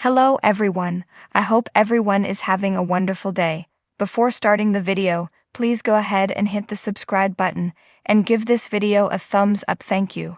Hello everyone, I hope everyone is having a wonderful day. Before starting the video, please go ahead and hit the subscribe button, and give this video a thumbs up, thank you.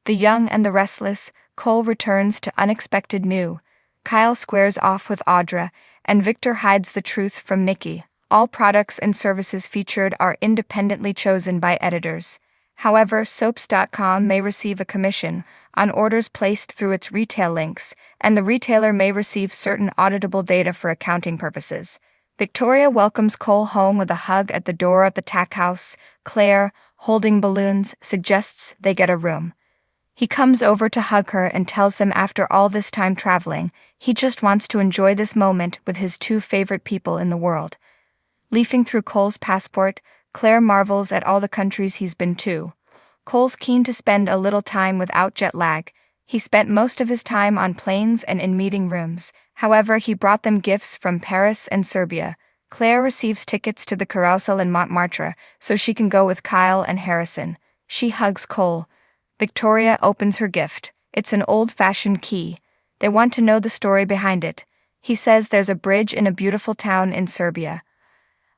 The Young and the Restless, Cole returns to unexpected new. Kyle squares off with Audra, and Victor hides the truth from Nikki. All products and services featured are independently chosen by editors. However, soaps.com may receive a commission on orders placed through its retail links, and the retailer may receive certain auditable data for accounting purposes. Victoria welcomes Cole home with a hug at the door of the tack house. Claire, holding balloons, suggests they get a room. He comes over to hug her and tells them after all this time traveling, he just wants to enjoy this moment with his two favorite people in the world. Leafing through Cole's passport, Claire marvels at all the countries he's been to. Cole's keen to spend a little time without jet lag. He spent most of his time on planes and in meeting rooms. However, he brought them gifts from Paris and Serbia. Claire receives tickets to the carousel in Montmartre so she can go with Kyle and Harrison. She hugs Cole. Victoria opens her gift. It's an old-fashioned key. They want to know the story behind it. He says there's a bridge in a beautiful town in Serbia.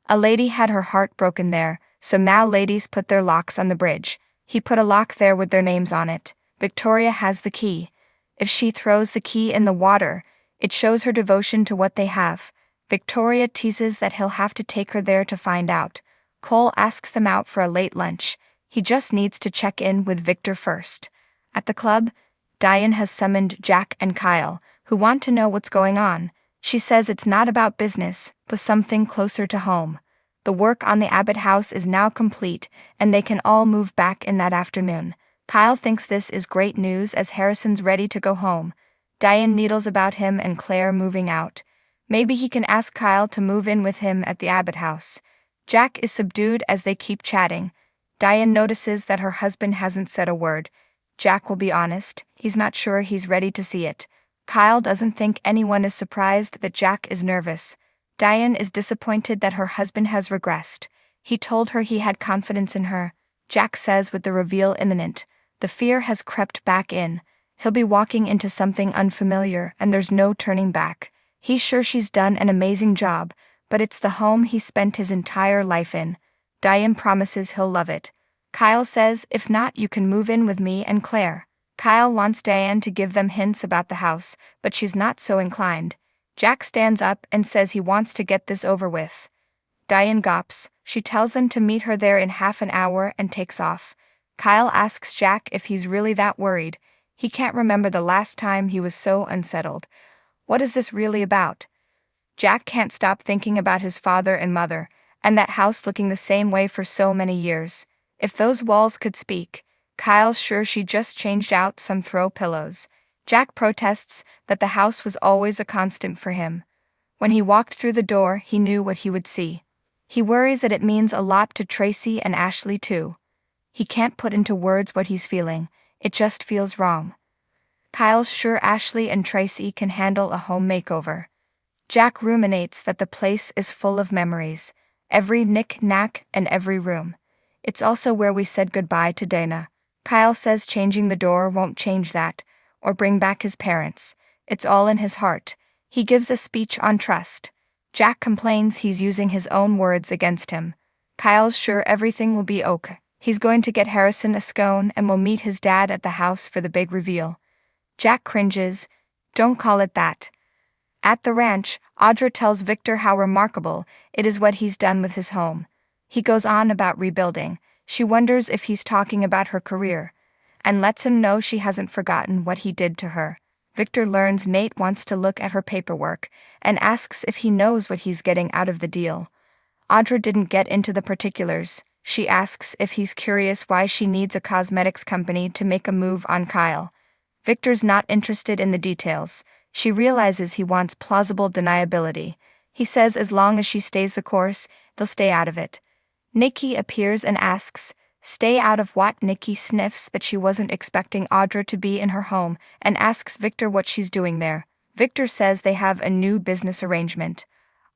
A lady had her heart broken there, so now ladies put their locks on the bridge. He put a lock there with their names on it. Victoria has the key. If she throws the key in the water, it shows her devotion to what they have. Victoria teases that he'll have to take her there to find out. Cole asks them out for a late lunch. He just needs to check in with Victor first. At the club, Diane has summoned Jack and Kyle, who want to know what's going on. She says it's not about business, but something closer to home. The work on the Abbott house is now complete, and they can all move back in that afternoon. Kyle thinks this is great news as Harrison's ready to go home. Diane needles about him and Claire moving out. Maybe he can ask Kyle to move in with him at the Abbott house. Jack is subdued as they keep chatting. Diane notices that her husband hasn't said a word. Jack will be honest, he's not sure he's ready to see it. Kyle doesn't think anyone is surprised that Jack is nervous. Diane is disappointed that her husband has regressed. He told her he had confidence in her. Jack says with the reveal imminent, the fear has crept back in. He'll be walking into something unfamiliar and there's no turning back. He's sure she's done an amazing job, but it's the home he spent his entire life in. Diane promises he'll love it. Kyle says, if not, you can move in with me and Claire. Kyle wants Diane to give them hints about the house, but she's not so inclined. Jack stands up and says he wants to get this over with. Diane gawps. She tells them to meet her there in half an hour and takes off. Kyle asks Jack if he's really that worried. He can't remember the last time he was so unsettled. What is this really about? Jack can't stop thinking about his father and mother, and that house looking the same way for so many years. If those walls could speak, Kyle's sure she just changed out some throw pillows. Jack protests that the house was always a constant for him. When he walked through the door, he knew what he would see. He worries that it means a lot to Tracy and Ashley too. He can't put into words what he's feeling, it just feels wrong. Kyle's sure Ashley and Tracy can handle a home makeover. Jack ruminates that the place is full of memories, every knick-knack and every room. It's also where we said goodbye to Dana. Kyle says changing the door won't change that, or bring back his parents. It's all in his heart. He gives a speech on trust. Jack complains he's using his own words against him. Kyle's sure everything will be okay. He's going to get Harrison a scone and will meet his dad at the house for the big reveal. Jack cringes. Don't call it that. At the ranch, Audra tells Victor how remarkable it is what he's done with his home. He goes on about rebuilding. She wonders if he's talking about her career, and lets him know she hasn't forgotten what he did to her. Victor learns Nate wants to look at her paperwork, and asks if he knows what he's getting out of the deal. Audra didn't get into the particulars. She asks if he's curious why she needs a cosmetics company to make a move on Kyle. Victor's not interested in the details. She realizes he wants plausible deniability. He says as long as she stays the course, they'll stay out of it. Nikki appears and asks, stay out of what? Nikki sniffs that she wasn't expecting Audra to be in her home and asks Victor what she's doing there. Victor says they have a new business arrangement.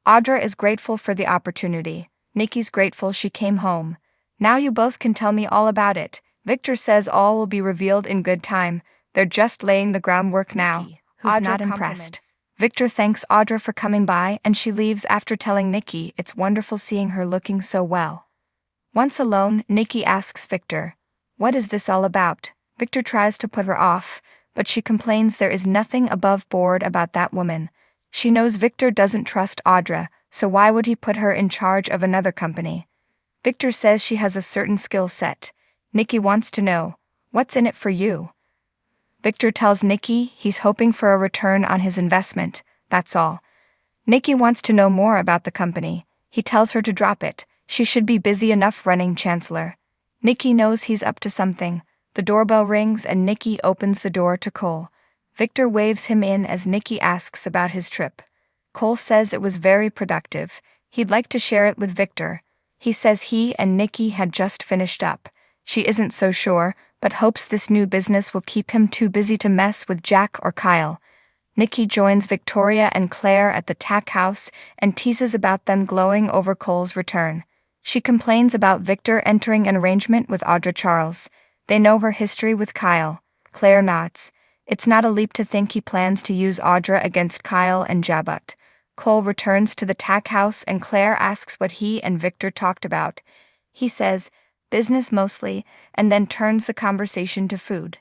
Audra is grateful for the opportunity. Nikki's grateful she came home. Now you both can tell me all about it. Victor says all will be revealed in good time. They're just laying the groundwork now. who's Audra not impressed. Victor thanks Audra for coming by and she leaves after telling Nikki it's wonderful seeing her looking so well. Once alone, Nikki asks Victor, "What is this all about?" Victor tries to put her off, but she complains there is nothing above board about that woman. She knows Victor doesn't trust Audra, so why would he put her in charge of another company? Victor says she has a certain skill set. Nikki wants to know, "What's in it for you?" Victor tells Nikki he's hoping for a return on his investment, that's all. Nikki wants to know more about the company. He tells her to drop it, she should be busy enough running Chancellor. Nikki knows he's up to something. The doorbell rings and Nikki opens the door to Cole. Victor waves him in as Nikki asks about his trip. Cole says it was very productive. He'd like to share it with Victor. He says he and Nikki had just finished up. She isn't so sure, but hopes this new business will keep him too busy to mess with Jack or Kyle. Nikki joins Victoria and Claire at the tack house and teases about them glowing over Cole's return. She complains about Victor entering an arrangement with Audra Charles. They know her history with Kyle. Claire nods. It's not a leap to think he plans to use Audra against Kyle and Abbott. Cole returns to the tack house and Claire asks what he and Victor talked about. He says, business mostly, and then turns the conversation to food.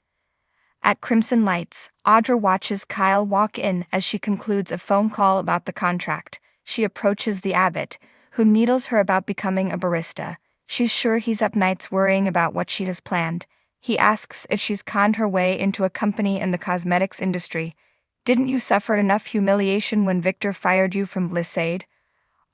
At Crimson Lights, Audra watches Kyle walk in as she concludes a phone call about the contract. She approaches the Abbott, who needles her about becoming a barista. She's sure he's up nights worrying about what she has planned. He asks if she's conned her way into a company in the cosmetics industry. Didn't you suffer enough humiliation when Victor fired you from Blizzade?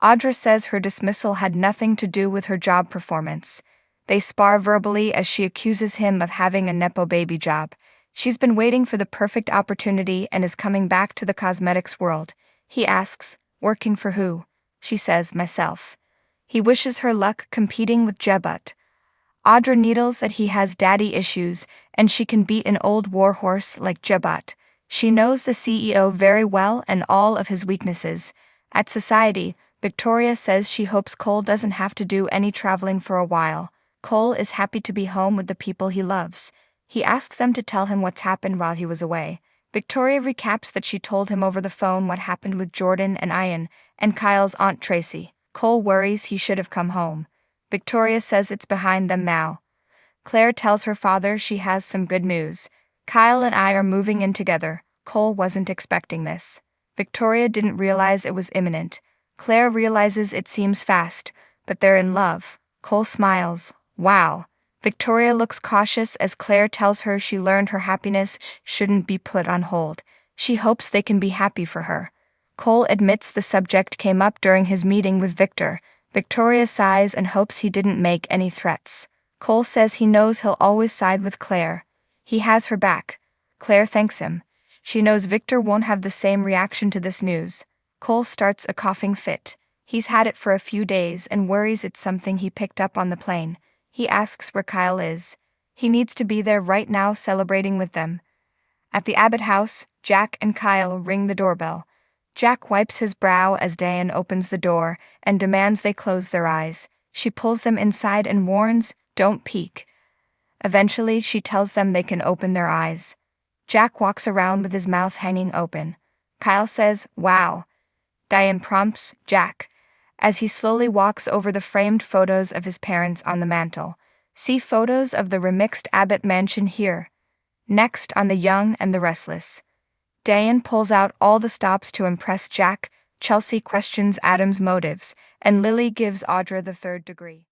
Audra says her dismissal had nothing to do with her job performance. They spar verbally as she accuses him of having a nepo baby job. She's been waiting for the perfect opportunity and is coming back to the cosmetics world. He asks, working for who? She says, myself. He wishes her luck competing with Abbott. Audra needles that he has daddy issues and she can beat an old warhorse like Abbott. She knows the CEO very well and all of his weaknesses. At Society, Victoria says she hopes Cole doesn't have to do any traveling for a while. Cole is happy to be home with the people he loves. He asks them to tell him what's happened while he was away. Victoria recaps that she told him over the phone what happened with Jordan and Ian and Kyle's Aunt Tracy. Cole worries he should have come home. Victoria says it's behind them now. Claire tells her father she has some good news. Kyle and I are moving in together. Cole wasn't expecting this. Victoria didn't realize it was imminent. Claire realizes it seems fast, but they're in love. Cole smiles. Wow. Victoria looks cautious as Claire tells her she learned her happiness shouldn't be put on hold. She hopes they can be happy for her. Cole admits the subject came up during his meeting with Victor. Victoria sighs and hopes he didn't make any threats. Cole says he knows he'll always side with Claire. He has her back. Claire thanks him. She knows Victor won't have the same reaction to this news. Cole starts a coughing fit. He's had it for a few days and worries it's something he picked up on the plane. He asks where Kyle is. He needs to be there right now celebrating with them. At the Abbott house, Jack and Kyle ring the doorbell. Jack wipes his brow as Diane opens the door and demands they close their eyes. She pulls them inside and warns, don't peek. Eventually, she tells them they can open their eyes. Jack walks around with his mouth hanging open. Kyle says, wow. Diane prompts, Jack, as he slowly walks over the framed photos of his parents on the mantel. See photos of the remixed Abbott mansion here. Next on the young and the restless. Diane pulls out all the stops to impress Jack, Chelsea questions Adam's motives, and Lily gives Audra the third degree.